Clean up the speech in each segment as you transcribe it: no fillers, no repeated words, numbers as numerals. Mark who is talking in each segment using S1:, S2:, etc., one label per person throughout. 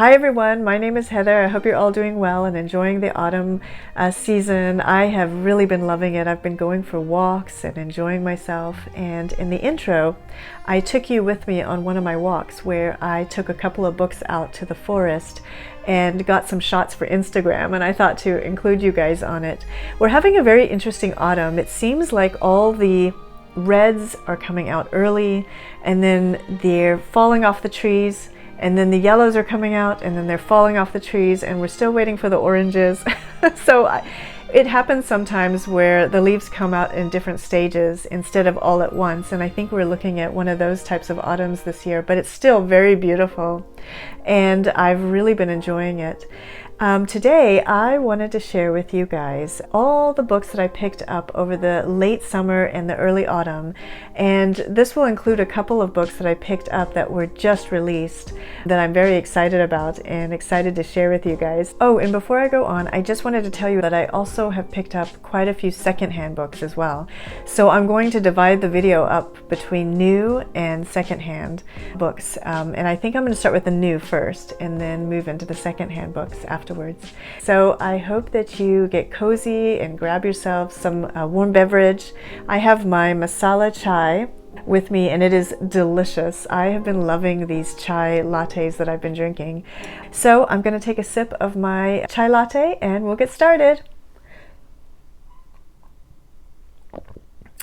S1: Hi everyone, my name is Heather. I hope you're all doing well and enjoying the autumn season. I have really been loving it. I've been going for walks and enjoying myself, and in the intro I took you with me on one of my walks where I took a couple of books out to the forest and got some shots for Instagram, and I thought to include you guys on it. We're having a very interesting autumn. It seems like all the reds are coming out early and then they're falling off the trees, and then the yellows are coming out and then they're falling off the trees, and we're still waiting for the oranges. It happens sometimes where the leaves come out in different stages instead of all at once, and I think we're looking at one of those types of autumns this year, but it's still very beautiful and I've really been enjoying it. Today I wanted to share with you guys all the books that I picked up over the late summer and the early autumn, and this will include a couple of books that I picked up that were just released that I'm very excited about and excited to share with you guys. Oh, and before I go on, I just wanted to tell you that I also have picked up quite a few secondhand books as well. So I'm going to divide the video up between new and secondhand books, and I think I'm going to start with the new first and then move into the secondhand books afterwards. So I hope that you get cozy and grab yourself some warm beverage. I have my masala chai with me and it is delicious. I have been loving these chai lattes that I've been drinking. So I'm going to take a sip of my chai latte and we'll get started.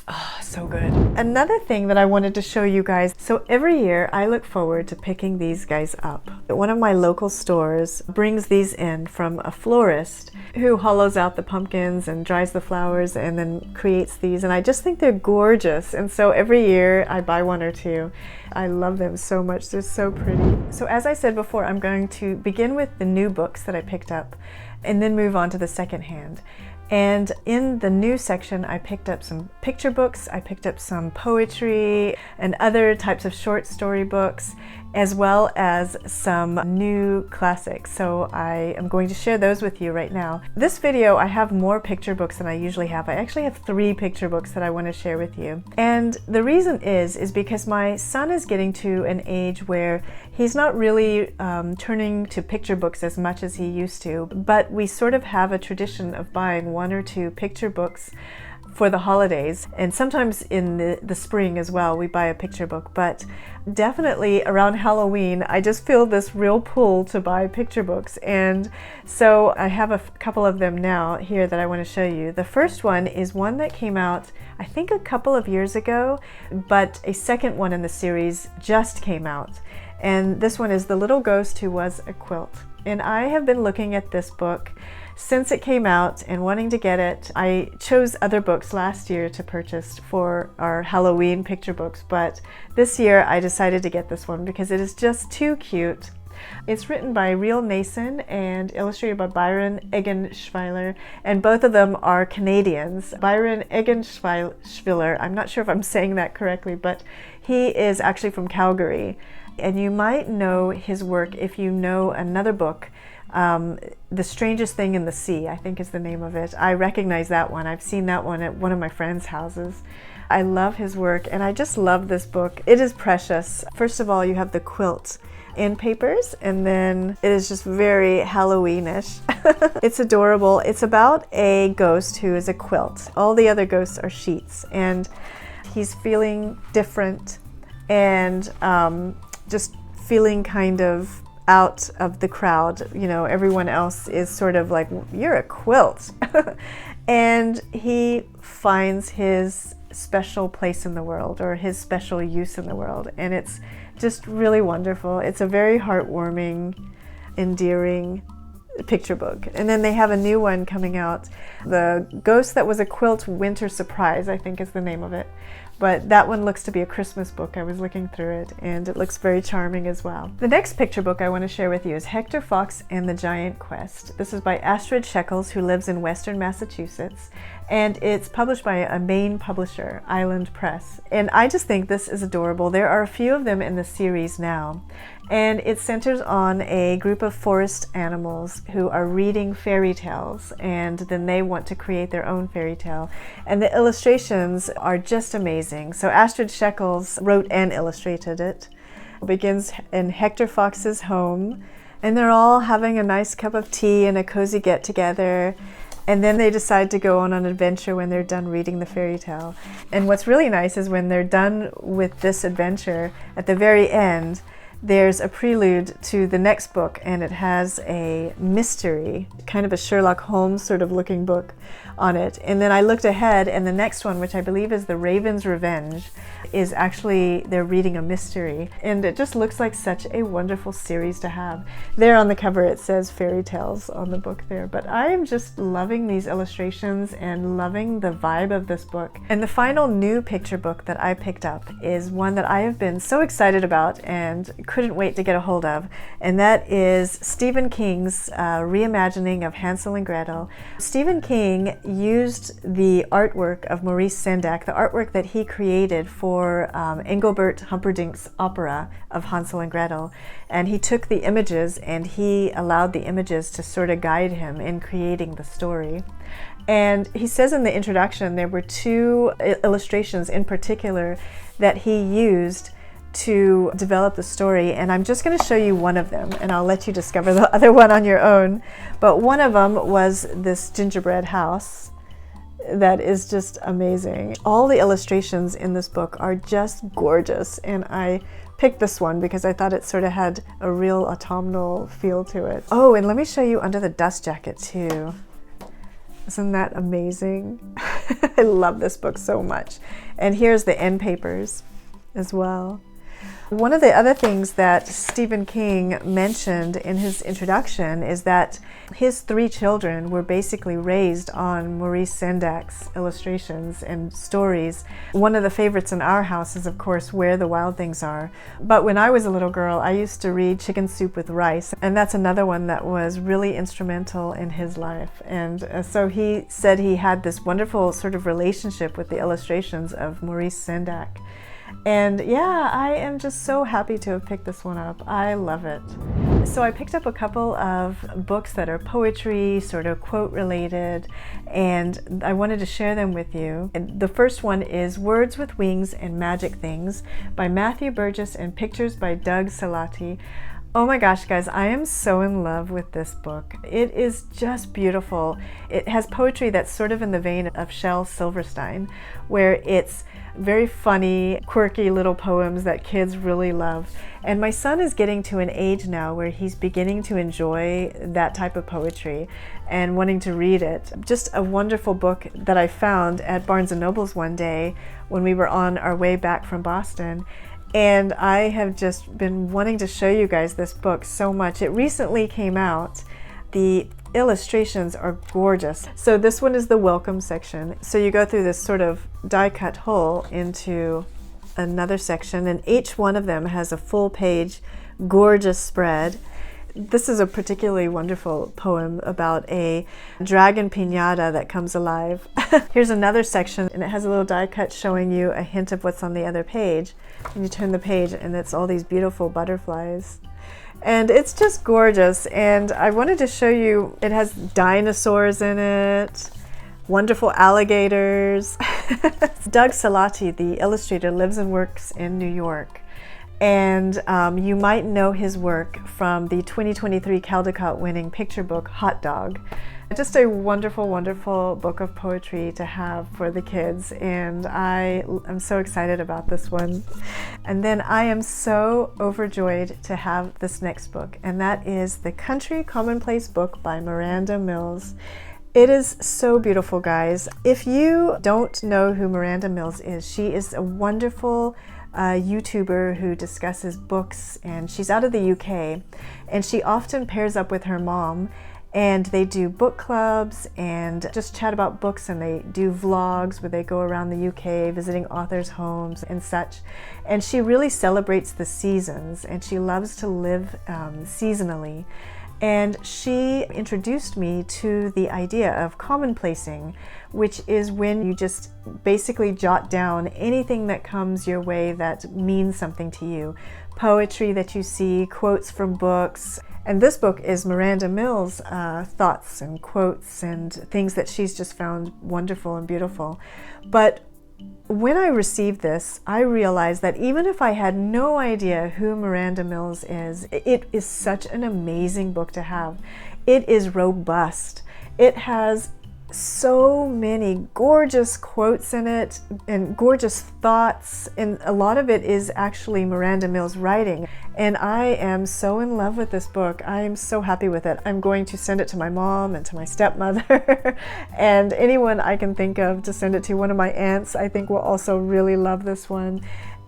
S1: Oh, so good. Another thing that I wanted to show you guys, so every year I look forward to picking these guys up. One of my local stores brings these in from a florist who hollows out the pumpkins and dries the flowers and then creates these, and I just think they're gorgeous, and so every year I buy one or two. I love them so much, they're so pretty. So as I said before, I'm going to begin with the new books that I picked up and then move on to the secondhand. And in the new section, I picked up some picture books, I picked up some poetry and other types of short story books, as well as some new classics. So I am going to share those with you right now. This video, I have more picture books than I usually have. I actually have 3 picture books that I want to share with you. And the reason is because my son is getting to an age where he's not really turning to picture books as much as he used to, but we sort of have a tradition of buying 1 or 2 picture books for the holidays, and sometimes in the spring as well we buy a picture book, but definitely around Halloween I just feel this real pull to buy picture books, and so I have a couple of them now here that I want to show you. The first one is one that came out I think a couple of years ago, but a second one in the series just came out, and this one is The Little Ghost Who Was a Quilt. And I have been looking at this book since it came out and wanting to get it. I chose other books last year to purchase for our Halloween picture books, but this year I decided to get this one because it is just too cute. It's written by Real Nason and illustrated by Byron Eggenschweiler, and both of them are Canadians. Byron Eggenschweiler, I'm not sure if I'm saying that correctly, but he is actually from Calgary. And you might know his work if you know another book, The Strangest Thing in the Sea, I think is the name of it. I recognize that one. I've seen that one at one of my friends' houses. I love his work and I just love this book. It is precious. First of all, you have the quilt in papers, and then it is just very Halloweenish. It's adorable. It's about a ghost who is a quilt. All the other ghosts are sheets, and he's feeling different and just feeling kind of out of the crowd. You know, everyone else is sort of like, you're a quilt. And he finds his special place in the world, or his special use in the world, and it's just really wonderful. It's a very heartwarming, endearing picture book. And then they have a new one coming out, The Ghost That Was a Quilt Winter Surprise, I think is the name of it. But that one looks to be a Christmas book. I was looking through it and it looks very charming as well. The next picture book I want to share with you is Hector Fox and the Giant Quest. This is by Astrid Shekels, who lives in Western Massachusetts, and it's published by a Maine publisher, Island Press. And I just think this is adorable. There are a few of them in the series now, and it centers on a group of forest animals who are reading fairy tales, and then they want to create their own fairy tale. And the illustrations are just amazing. So Astrid Shekels wrote and illustrated it. It begins in Hector Fox's home, And they're all having a nice cup of tea and a cozy get-together. And then they decide to go on an adventure when they're done reading the fairy tale. And what's really nice is when they're done with this adventure, at the very end, there's a prelude to the next book, and it has a mystery, kind of a Sherlock Holmes sort of looking book on it. And then I looked ahead, and the next one, which I believe is The Raven's Revenge, is actually, they're reading a mystery. And it just looks like such a wonderful series to have. There on the cover it says fairy tales on the book there. But I am just loving these illustrations and loving the vibe of this book. And the final new picture book that I picked up is one that I have been so excited about and couldn't wait to get a hold of. And that is Stephen King's reimagining of Hansel and Gretel. Stephen King used the artwork of Maurice Sendak, the artwork that he created for Engelbert Humperdinck's opera of Hansel and Gretel, and he took the images and he allowed the images to sort of guide him in creating the story. And he says in the introduction there were two illustrations in particular that he used to develop the story, and I'm just going to show you one of them and I'll let you discover the other one on your own. But one of them was this gingerbread house that is just amazing. All the illustrations in this book are just gorgeous, and I picked this one because I thought it sort of had a real autumnal feel to it. Oh, and let me show you under the dust jacket too. Isn't that amazing? I love this book so much. And here's the end papers as well. One of the other things that Stephen King mentioned in his introduction is that his three children were basically raised on Maurice Sendak's illustrations and stories. One of the favorites in our house is, of course, Where the Wild Things Are. But when I was a little girl, I used to read Chicken Soup with Rice, and that's another one that was really instrumental in his life. And so he said he had this wonderful sort of relationship with the illustrations of Maurice Sendak. And yeah, I am just so happy to have picked this one up. I love it. So I picked up a couple of books that are poetry, sort of quote related, and I wanted to share them with you. And the first one is Words with Wings and Magic Things by Matthew Burgess and pictures by Doug Salati. Oh my gosh, guys, I am so in love with this book. It is just beautiful. It has poetry that's sort of in the vein of Shel Silverstein, where it's very funny, quirky little poems that kids really love. And my son is getting to an age now where he's beginning to enjoy that type of poetry and wanting to read it. Just a wonderful book that I found at Barnes & Noble's one day when we were on our way back from Boston. And I have just been wanting to show you guys this book so much. It recently came out. The illustrations are gorgeous. So this one is the welcome section. So you go through this sort of die-cut hole into another section, and each one of them has a full page, gorgeous spread. This is a particularly wonderful poem about a dragon piñata that comes alive. Here's another section, and it has a little die cut showing you a hint of what's on the other page. And you turn the page, and it's all these beautiful butterflies. And it's just gorgeous. And I wanted to show you, it has dinosaurs in it, wonderful alligators. Doug Salati, the illustrator, lives and works in New York. And you might know his work from the 2023 Caldecott winning picture book, Hot Dog. Just a wonderful, wonderful book of poetry to have for the kids, and I am so excited about this one. And then I am so overjoyed to have this next book, and that is The Country Commonplace Book by Miranda Mills. It is so beautiful, guys. If you don't know who Miranda Mills is, she is a wonderful YouTuber who discusses books, and she's out of the UK, and she often pairs up with her mom, and they do book clubs and just chat about books, and they do vlogs where they go around the UK visiting authors' homes and such. And she really celebrates the seasons, and she loves to live seasonally. And she introduced me to the idea of commonplacing, which is when you just basically jot down anything that comes your way that means something to you. Poetry that you see, quotes from books. And this book is Miranda Mills' thoughts and quotes and things that she's just found wonderful and beautiful. But When I received this, I realized that even if I had no idea who Miranda Mills is, it is such an amazing book to have. It is robust. It has so many gorgeous quotes in it and gorgeous thoughts, and a lot of it is actually Miranda Mills writing, and I am so in love with this book. I am so happy with it. I'm going to send it to my mom and to my stepmother and anyone I can think of to send it to. One of my aunts I think will also really love this one.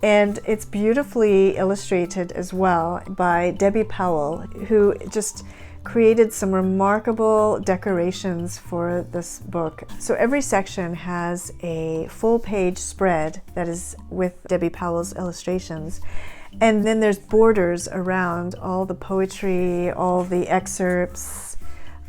S1: And it's beautifully illustrated as well by Debbie Powell, who just created some remarkable decorations for this book. So every section has a full page spread that is with Debbie Powell's illustrations. And then there's borders around all the poetry, all the excerpts.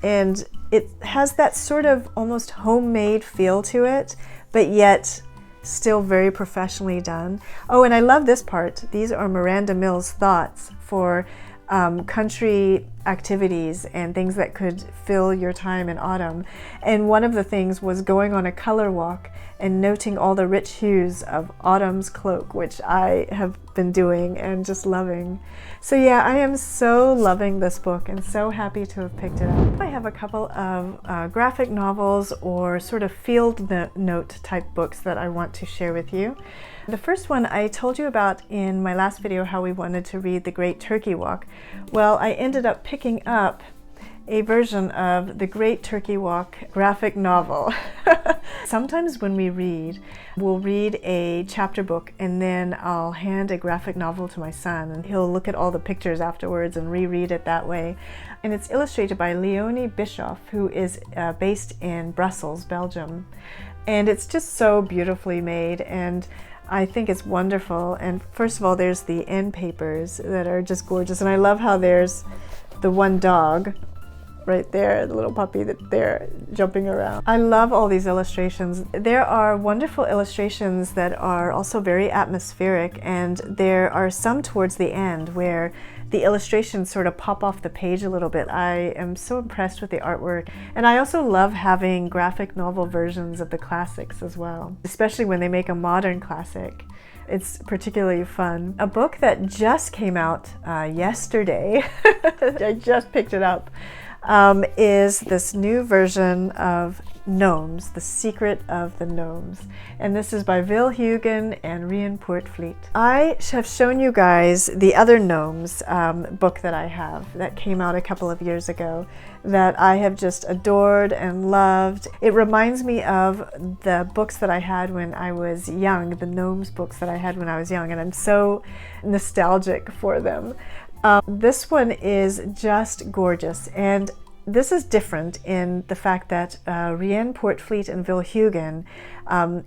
S1: And it has that sort of almost homemade feel to it, but yet still very professionally done. Oh, and I love this part. These are Miranda Mills' thoughts for country activities and things that could fill your time in autumn. And one of the things was going on a color walk and noting all the rich hues of autumn's cloak, which I have been doing and just loving. So yeah, I am so loving this book and so happy to have picked it up. I have a couple of graphic novels or sort of field note type books that I want to share with you. The first one I told you about in my last video, how we wanted to read The Great Turkey Walk. Well, I ended up picking up a version of The Great Turkey Walk graphic novel. Sometimes when we read, we'll read a chapter book and then I'll hand a graphic novel to my son and he'll look at all the pictures afterwards and reread it that way. And it's illustrated by Leonie Bischoff, who is based in Brussels, Belgium. And it's just so beautifully made, and I think it's wonderful. And first of all, there's the end papers that are just gorgeous. And I love how there's the one dog right there, the little puppy that they're jumping around. I love all these illustrations. There are wonderful illustrations that are also very atmospheric, and there are some towards the end where the illustrations sort of pop off the page a little bit. I am so impressed with the artwork. And I also love having graphic novel versions of the classics as well, especially when they make a modern classic. It's particularly fun. A book that just came out yesterday, I just picked it up, is this new version of Gnomes, The Secret of the Gnomes. And this is by Vil Hugen and Rian Poortvliet. I have shown you guys the other Gnomes book that I have that came out a couple of years ago that I have just adored and loved. It reminds me of the books that I had when I was young, the Gnomes books that I had when I was young, and I'm so nostalgic for them. This one is just gorgeous, and this is different in the fact that Rian Poortvliet and Vil Hugen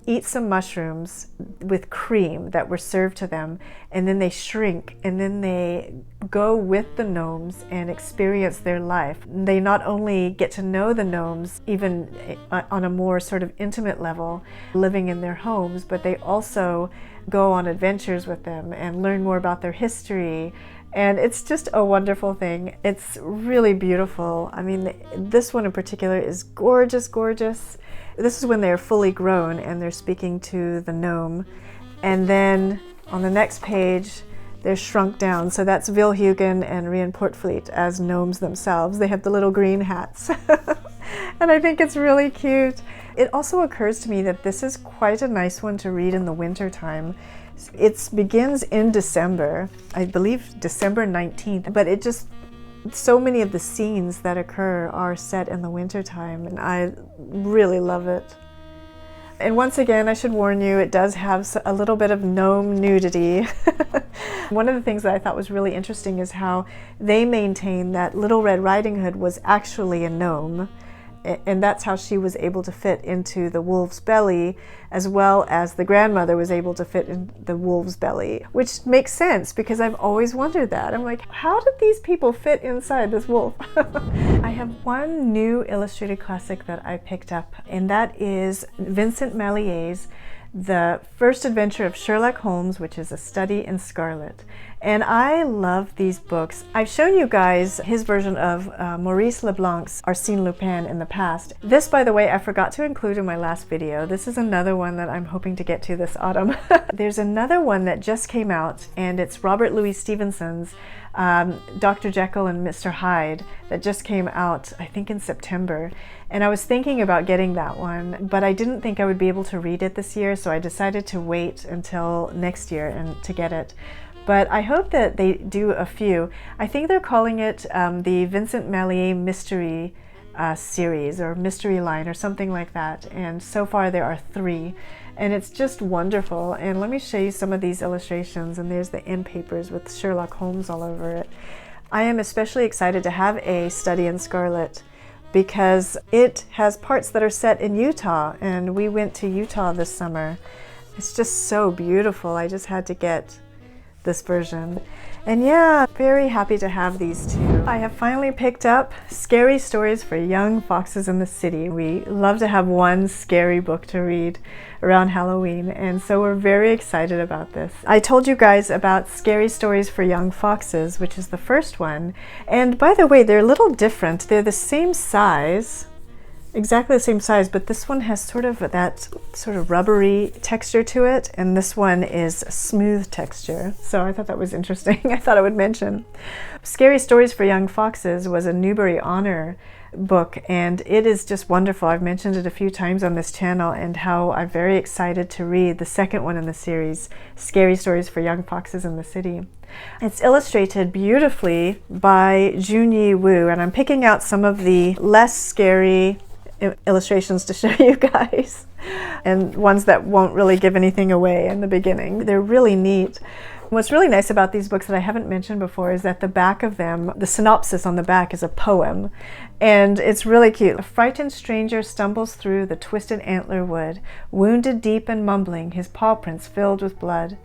S1: eat some mushrooms with cream that were served to them, and then they shrink, and then they go with the gnomes and experience their life. They not only get to know the gnomes even on a more sort of intimate level, living in their homes, but they also go on adventures with them and learn more about their history. And it's just a wonderful thing. It's really beautiful. I mean, this one in particular is gorgeous, gorgeous. This is when they're fully grown and they're speaking to the gnome. And then on the next page, they're shrunk down. So that's Vil Hugen and Rian Poortvliet as gnomes themselves. They have the little green hats. And I think it's really cute. It also occurs to me that this is quite a nice one to read in the winter time. It begins in December, I believe December 19th, but it just, so many of the scenes that occur are set in the winter time, and I really love it. And once again, I should warn you, it does have a little bit of gnome nudity. One of the things that I thought was really interesting is how they maintain that Little Red Riding Hood was actually a gnome. And that's how she was able to fit into the wolf's belly, as well as the grandmother was able to fit in the wolf's belly, which makes sense because I've always wondered that. I'm like, how did these people fit inside this wolf? I have one new illustrated classic that I picked up, and that is Vincent Mellier's The First Adventure of Sherlock Holmes, which is a study in scarlet. And I love these books. I've shown you guys his version of Maurice Leblanc's Arsène Lupin in the past. This, by the way, I forgot to include in my last video. This is another one that I'm hoping to get to this autumn. There's another one that just came out, and it's Robert Louis Stevenson's Dr. Jekyll and Mr. Hyde that just came out, I think, in September. And I was thinking about getting that one, but I didn't think I would be able to read it this year, so I decided to wait until next year and to get it. But I hope that they do a few. I think they're calling it the Vincent Mallier Mystery series or mystery line or something like that. And so far there are 3. And it's just wonderful. And let me show you some of these illustrations. And there's the end papers with Sherlock Holmes all over it. I am especially excited to have a study in Scarlet because it has parts that are set in Utah. And we went to Utah this summer. It's just so beautiful. I just had to get this version. And yeah, very happy to have these two. I have finally picked up Scary Stories for Young Foxes in the City. We love to have one scary book to read around Halloween, and so we're very excited about this. I told you guys about Scary Stories for Young Foxes, which is the first one. And by the way, they're a little different. They're the same size, exactly the same size, but this one has sort of that sort of rubbery texture to it, and this one is smooth texture. So I thought that was interesting. I thought I would mention. Scary Stories for Young Foxes was a Newbery Honor book, and it is just wonderful. I've mentioned it a few times on this channel and how I'm very excited to read the second one in the series, Scary Stories for Young Foxes in the City. It's illustrated beautifully by Junyi Wu, and I'm picking out some of the less scary illustrations to show you guys, and ones that won't really give anything away in the beginning. They're really neat. What's really nice about these books that I haven't mentioned before is that the back of them, the synopsis on the back is a poem, and it's really cute. A frightened stranger stumbles through the twisted antler wood, wounded deep and mumbling, his paw prints filled with blood.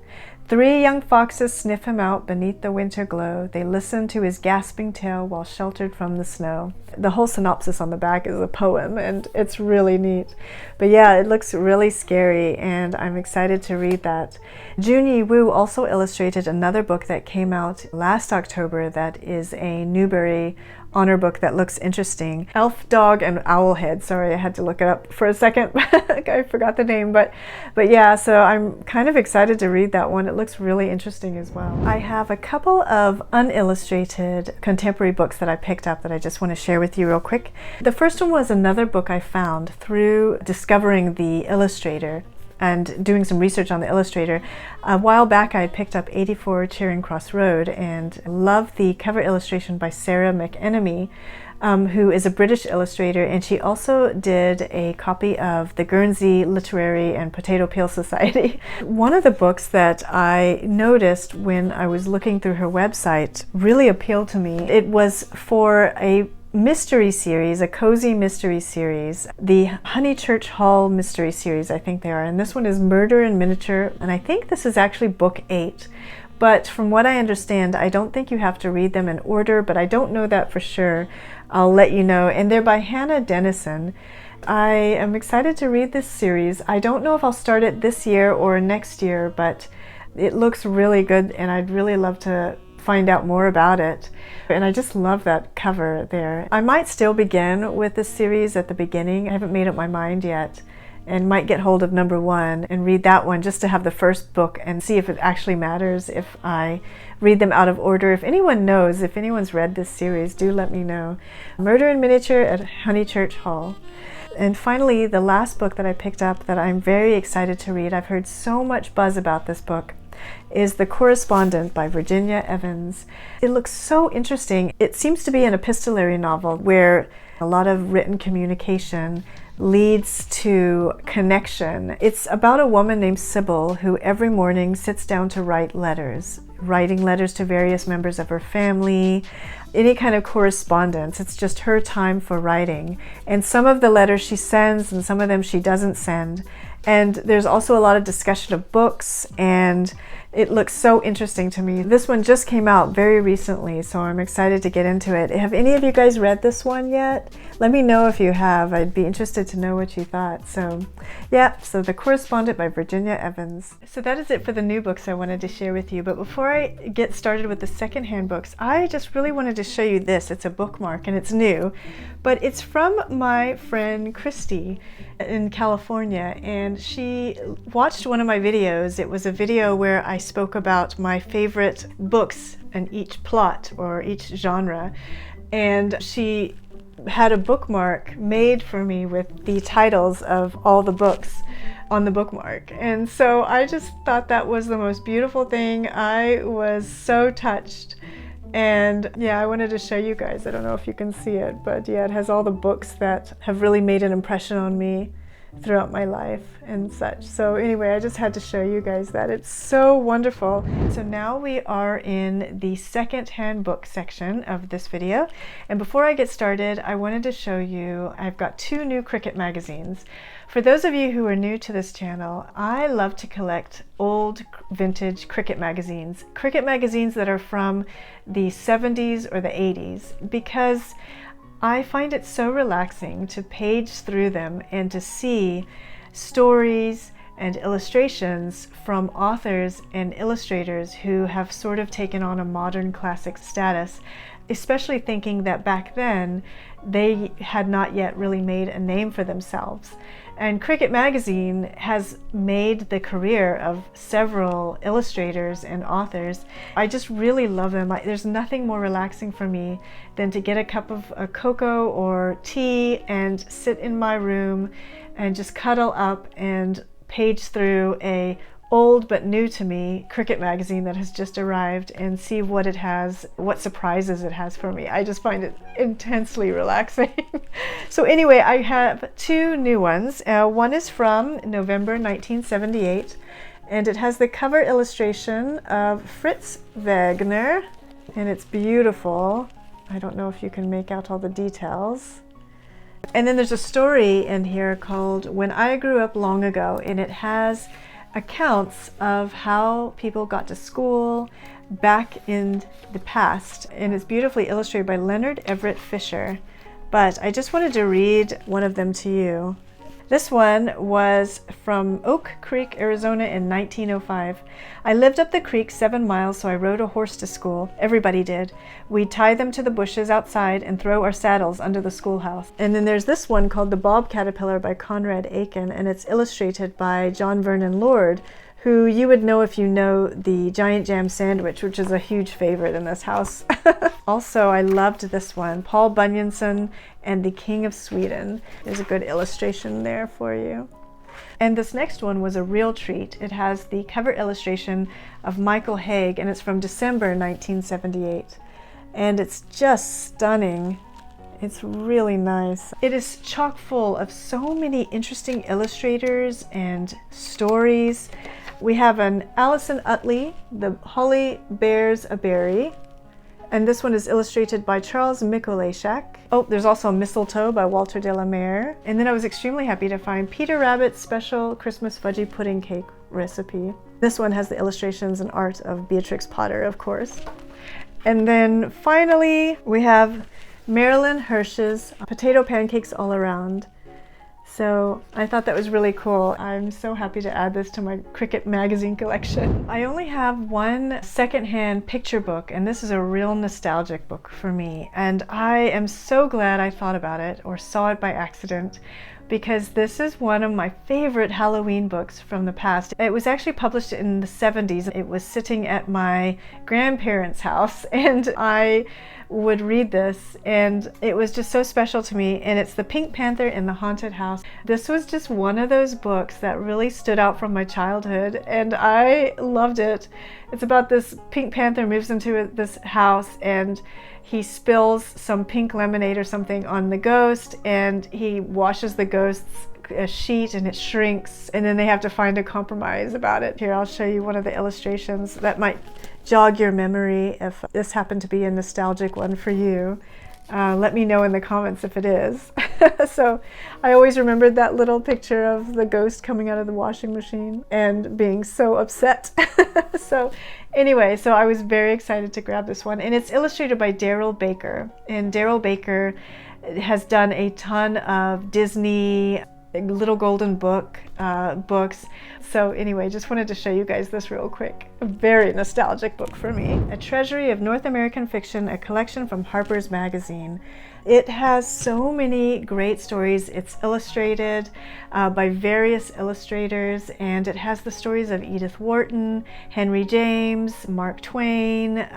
S1: 3 young foxes sniff him out beneath the winter glow. They listen to his gasping tale while sheltered from the snow. The whole synopsis on the back is a poem, and it's really neat. But yeah, it looks really scary, and I'm excited to read that. Junyi Wu also illustrated another book that came out last October that is a Newbery Honor book that looks interesting. Elf, Dog, and Owlhead. Sorry, I had to look it up for a second. I forgot the name, but yeah, so I'm kind of excited to read that one. It looks really interesting as well. I have a couple of unillustrated contemporary books that I picked up that I just want to share with you real quick. The first one was another book I found through discovering the illustrator and doing some research on the illustrator. A while back I had picked up 84 Charing Cross Road and loved the cover illustration by Sarah McEnemy, who is a British illustrator, and she also did a copy of the Guernsey Literary and Potato Peel Society. One of the books that I noticed when I was looking through her website really appealed to me. It was for a mystery series, a cozy mystery series, the Honeychurch Hall mystery series, I think they are, and this one is Murder in Miniature, and I think this is actually book 8. But from what I understand, I don't think you have to read them in order, but I don't know that for sure. I'll let you know. And they're by Hannah Dennison. I am excited to read this series. I don't know if I'll start it this year or next year, but it looks really good, and I'd really love to find out more about it. And I just love that cover there. I might still begin with this series at the beginning. I haven't made up my mind yet, and might get hold of number 1 and read that one just to have the first book and see if it actually matters if I read them out of order. If anyone knows, if anyone's read this series, do let me know. Murder in Miniature at Honeychurch Hall. And finally, the last book that I picked up that I'm very excited to read, I've heard so much buzz about this book, is The Correspondent by Virginia Evans. It looks so interesting. It seems to be an epistolary novel where a lot of written communication leads to connection. It's about a woman named Sybil who every morning sits down to write letters, writing letters to various members of her family, any kind of correspondence. It's just her time for writing. And some of the letters she sends and some of them she doesn't send. And there's also a lot of discussion of books, and it looks so interesting to me. This one just came out very recently, so I'm excited to get into it. Have any of you guys read this one yet? Let me know if you have. I'd be interested to know what you thought. So yeah, so The Correspondent by Virginia Evans. So that is it for the new books I wanted to share with you. But before I get started with the secondhand books, I just really wanted to show you this. It's a bookmark and it's new, but it's from my friend Christy in California, and she watched one of my videos. It was a video where I spoke about my favorite books in each plot or each genre, and she had a bookmark made for me with the titles of all the books on the bookmark. And so I just thought that was the most beautiful thing. I was so touched. And yeah, I wanted to show you guys. I don't know if you can see it, but yeah, it has all the books that have really made an impression on me throughout my life and such. So anyway, I just had to show you guys that. It's so wonderful. So now we are in the secondhand book section of this video. And before I get started, I wanted to show you, I've got 2 new Cricket magazines. For those of you who are new to this channel, I love to collect old vintage Cricket magazines that are from the 70s or the 80s, because I find it so relaxing to page through them and to see stories and illustrations from authors and illustrators who have sort of taken on a modern classic status, especially thinking that back then they had not yet really made a name for themselves. And Cricket magazine has made the career of several illustrators and authors. I just really love them. There's nothing more relaxing for me than to get a cup of cocoa or tea and sit in my room and just cuddle up and page through a old but new to me Cricket magazine that has just arrived and see what it has, what surprises it has for me. I just find it intensely relaxing. So anyway, I have 2 new ones. One is from November 1978, and it has the cover illustration of Fritz Wagner, and it's beautiful. I don't know if you can make out all the details. And then there's a story in here called When I Grew Up Long Ago, and it has accounts of how people got to school back in the past, and it's beautifully illustrated by Leonard Everett Fisher. But I just wanted to read one of them to you. This one was from Oak Creek, Arizona in 1905. I lived up the creek 7 miles, so I rode a horse to school. Everybody did. We'd tie them to the bushes outside and throw our saddles under the schoolhouse. And then there's this one called The Bob Caterpillar by Conrad Aiken, and it's illustrated by John Vernon Lord, who you would know if you know the Giant Jam Sandwich, which is a huge favorite in this house. Also, I loved this one, Paul Bunyanson and the King of Sweden. There's a good illustration there for you. And this next one was a real treat. It has the cover illustration of Michael Haig, and it's from December 1978. And it's just stunning. It's really nice. It is chock full of so many interesting illustrators and stories. We have an Allison Utley, The Holly Bears a Berry, and this one is illustrated by Charles Mikolaychak. Oh, there's also Mistletoe by Walter de la Mare. And then I was extremely happy to find Peter Rabbit's Special Christmas Fudgy Pudding Cake Recipe. This one has the illustrations and art of Beatrix Potter, of course. And then finally, we have Marilyn Hirsch's Potato Pancakes All Around. So I thought that was really cool. I'm so happy to add this to my Cricket magazine collection. I only have one secondhand picture book, and this is a real nostalgic book for me. And I am so glad I thought about it or saw it by accident, because this is one of my favorite Halloween books from the past. It was actually published in the 70s. It was sitting at my grandparents' house, and I would read this, and it was just so special to me. And it's The Pink Panther in the Haunted House. This was just one of those books that really stood out from my childhood, and I loved it. It's about this Pink Panther moves into this house, and he spills some pink lemonade or something on the ghost, and he washes the ghost's sheet and it shrinks, and then they have to find a compromise about it. Here, I'll show you one of the illustrations that might jog your memory if this happened to be a nostalgic one for you. Let me know in the comments if it is. So I always remembered that little picture of the ghost coming out of the washing machine and being so upset. So anyway, so I was very excited to grab this one, and it's illustrated by Daryl Baker. And Daryl Baker has done a ton of Disney Little Golden Book books. So anyway, just wanted to show you guys this real quick. A very nostalgic book for me. A Treasury of North American Fiction, a collection from Harper's Magazine. It has so many great stories. It's illustrated by various illustrators, and it has the stories of Edith Wharton, Henry James, Mark Twain,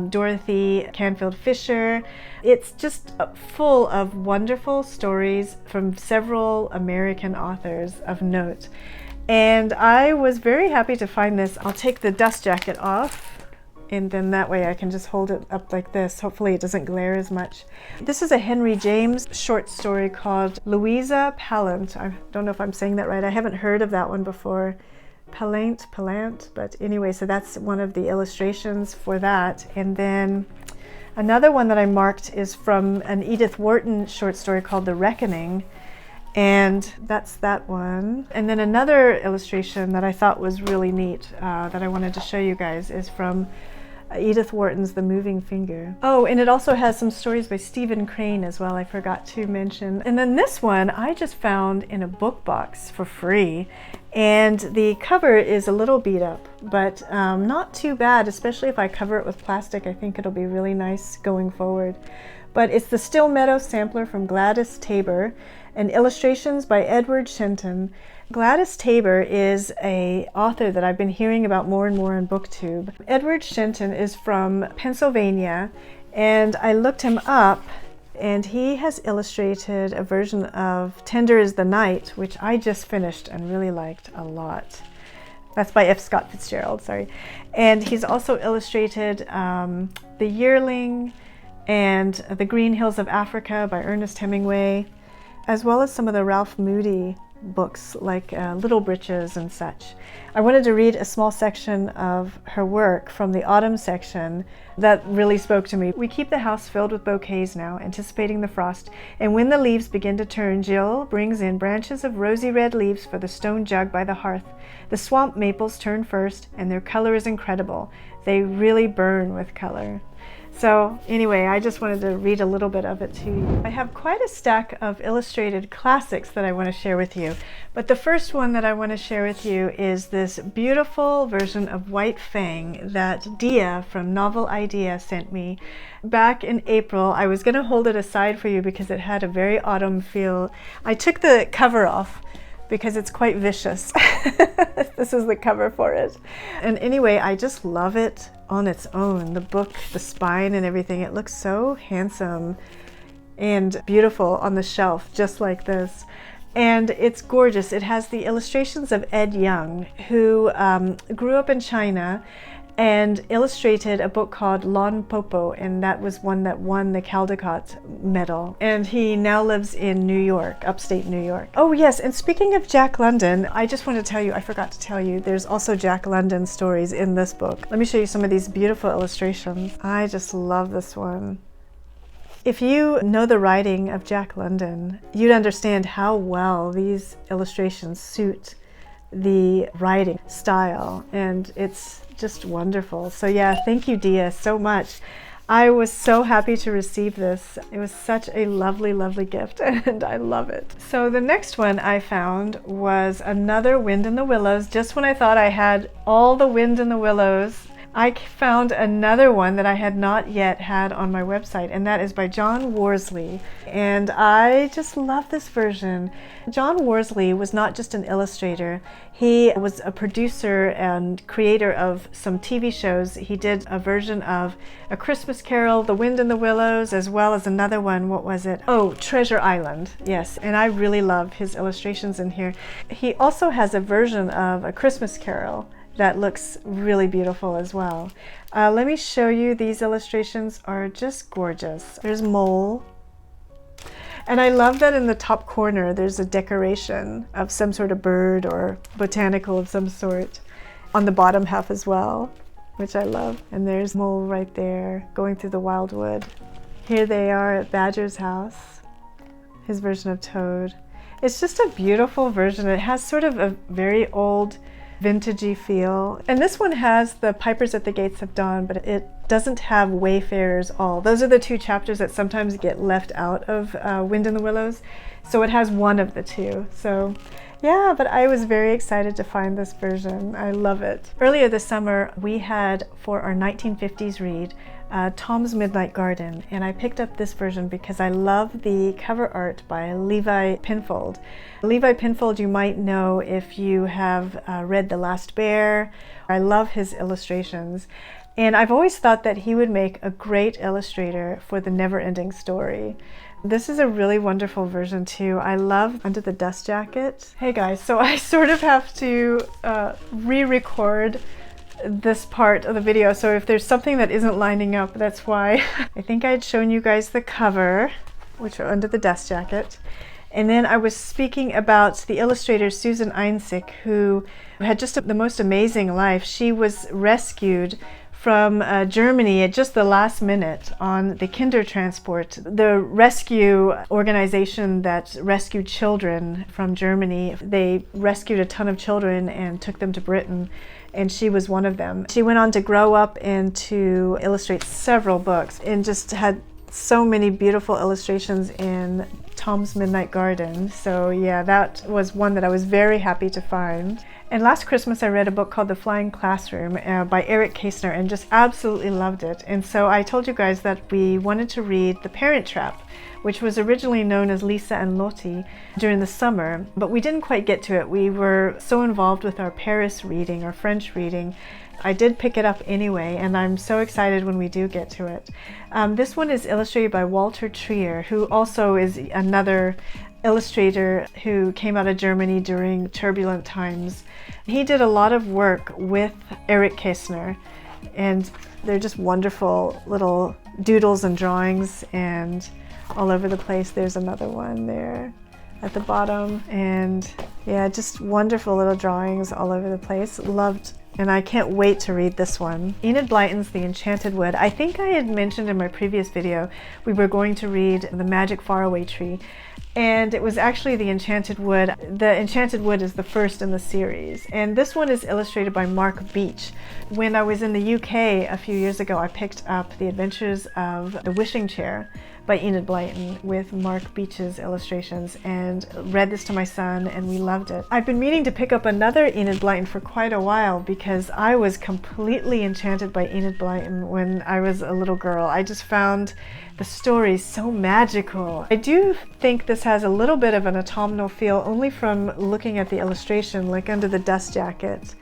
S1: Dorothy Canfield Fisher. It's just full of wonderful stories from several American authors of note. And I was very happy to find this. I'll take the dust jacket off, and then that way I can just hold it up like this. Hopefully it doesn't glare as much. This is a Henry James short story called Louisa Pallant. I don't know if I'm saying that right. I haven't heard of that one before. Pallant, but anyway, so that's one of the illustrations for that. And then another one that I marked is from an Edith Wharton short story called The Reckoning. And that's that one. And then another illustration that I thought was really neat that I wanted to show you guys is from Edith Wharton's The Moving Finger. Oh, and it also has some stories by Stephen Crane as well, I forgot to mention. And then this one I just found in a book box for free. And the cover is a little beat up, but not too bad, especially if I cover it with plastic. I think it'll be really nice going forward. But it's the Still Meadow Sampler from Gladys Tabor, and illustrations by Edward Shenton. Gladys Tabor is an author that I've been hearing about more and more on BookTube. Edward Shenton is from Pennsylvania, and I looked him up, and he has illustrated a version of Tender is the Night, which I just finished and really liked a lot. That's by F. Scott Fitzgerald, sorry. And he's also illustrated The Yearling and The Green Hills of Africa by Ernest Hemingway, as well as some of the Ralph Moody books like Little Breeches and such. I wanted to read a small section of her work from the autumn section that really spoke to me. We keep the house filled with bouquets now, anticipating the frost, and when the leaves begin to turn, Jill brings in branches of rosy red leaves for the stone jug by the hearth. The swamp maples turn first, and their color is incredible. They really burn with color. So anyway, I just wanted to read a little bit of it to you. I have quite a stack of illustrated classics that I want to share with you. But the first one that I want to share with you is this beautiful version of White Fang that Dia from Novel Idea sent me back in April. I was going to hold it aside for you because it had a very autumn feel. I took the cover off because it's quite vicious. This is the cover for it. And anyway, I just love it on its own. The book, the spine and everything, it looks so handsome and beautiful on the shelf, just like this. And it's gorgeous. It has the illustrations of Ed Young, who grew up in China and illustrated a book called Lon Popo, and that was one that won the Caldecott Medal. And he now lives in New York, upstate New York. Oh yes, and speaking of Jack London, I just want to tell you, I forgot to tell you, there's also Jack London stories in this book. Let me show you some of these beautiful illustrations. I just love this one. If you know the writing of Jack London, you'd understand how well these illustrations suit the writing style, and it's just wonderful. So yeah, thank you, Dia, so much. I was so happy to receive this. It was such a lovely, lovely gift, and I love it. So the next one I found was another Wind in the Willows. Just when I thought I had all the Wind in the Willows, I found another one that I had not yet had on my website, and that is by John Worsley. And I just love this version. John Worsley was not just an illustrator. He was a producer and creator of some TV shows. He did a version of A Christmas Carol, The Wind in the Willows, as well as another one. What was it? Oh, Treasure Island. Yes, and I really love his illustrations in here. He also has a version of A Christmas Carol that looks really beautiful as well. Let me show you. These illustrations are just gorgeous. There's Mole. And I love that in the top corner there's a decoration of some sort of bird or botanical of some sort on the bottom half as well, which I love. And there's Mole right there going through the wildwood. Here they are at Badger's house. his version of Toad. It's just a beautiful version. It has sort of a very old vintagey feel. And this one has the Pipers at the Gates of Dawn, but it doesn't have Wayfarers All. Those are the two chapters that sometimes get left out of Wind in the Willows. So it has one of the two. So yeah, but I was very excited to find this version. I love it. Earlier this summer, we had for our 1950s read Tom's Midnight Garden, and I picked up this version because I love the cover art by Levi Pinfold. Levi Pinfold you might know if you have read The Last Bear. I love his illustrations, and I've always thought that he would make a great illustrator for the Never-Ending Story. This is a really wonderful version too. I love Under the Dust Jacket. Hey guys, so I sort of have to re-record this part of the video, so if there's something that isn't lining up, that's why. I think I had shown you guys the cover, which are Under the Dust Jacket, and then I was speaking about the illustrator Susan Einsick, who had just the most amazing life. She was rescued from Germany at just the last minute on the Kindertransport, the rescue organization that rescued children from Germany. They rescued a ton of children and took them to Britain, and she was one of them. She went on to grow up and to illustrate several books and just had so many beautiful illustrations in Tom's Midnight Garden. So yeah, that was one that I was very happy to find. And last Christmas I read a book called The Flying Classroom by Eric Kästner and just absolutely loved it. And so I told you guys that we wanted to read The Parent Trap, which was originally known as Lisa and Lottie, during the summer, but we didn't quite get to it. We were so involved with our Paris reading, our French reading. I did pick it up anyway, and I'm so excited when we do get to it. This one is illustrated by Walter Trier, who also is another illustrator who came out of Germany during turbulent times. He did a lot of work with Eric Kästner, and they're just wonderful little doodles and drawings and all over the place. There's another one there at the bottom, and yeah, just wonderful little drawings all over the place. Loved, and I can't wait to read this one. Enid Blyton's The Enchanted Wood. I think I had mentioned in my previous video we were going to read The Magic Faraway Tree, and it was actually The Enchanted Wood. The Enchanted Wood is the first in the series, and this one is illustrated by Mark Beach. When I was in the UK a few years ago, I picked up The Adventures of the Wishing Chair by Enid Blyton with Mark Beach's illustrations, and read this to my son, and we loved it. I've been meaning to pick up another Enid Blyton for quite a while because I was completely enchanted by Enid Blyton when I was a little girl. I just found the stories so magical. I do think this has a little bit of an autumnal feel only from looking at the illustration, like Under the Dust Jacket.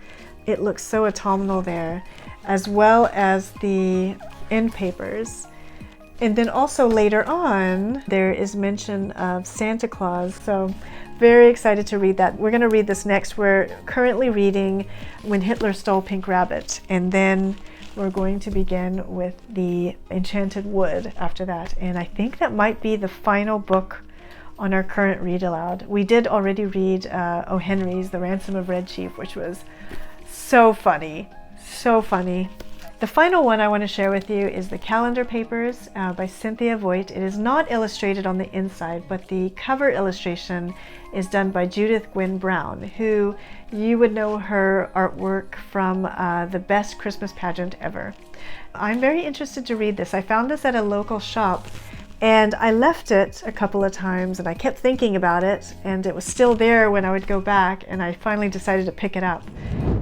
S1: It looks so autumnal there, as well as the end papers. And then also later on, there is mention of Santa Claus. So very excited to read that. We're going to read this next. We're currently reading When Hitler Stole Pink Rabbit, and then we're going to begin with The Enchanted Wood after that. And I think that might be the final book on our current read aloud. We did already read O. Henry's The Ransom of Red Chief, which was so funny, so funny. The final one I want to share with you is The Calendar Papers by Cynthia Voigt. It is not illustrated on the inside, but the cover illustration is done by Judith Gwynne Brown, who you would know her artwork from The Best Christmas Pageant Ever. I'm very interested to read this. I found this at a local shop, and I left it a couple of times, and I kept thinking about it, and it was still there when I would go back, and I finally decided to pick it up.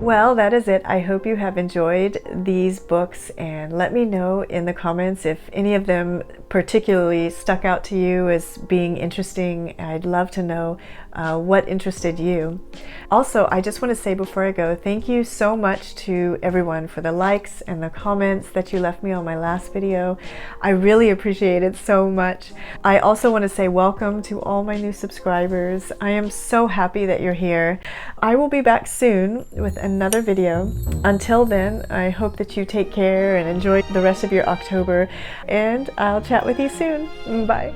S1: Well, that is it. I hope you have enjoyed these books, and let me know in the comments if any of them particularly stuck out to you as being interesting. I'd love to know what interested you. Also, I just want to say before I go, thank you so much to everyone for the likes and the comments that you left me on my last video. I really appreciate it so much. I also want to say welcome to all my new subscribers. I am so happy that you're here. I will be back soon with another video. Until then, I hope that you take care and enjoy the rest of your October, and I'll chat with you soon. Bye.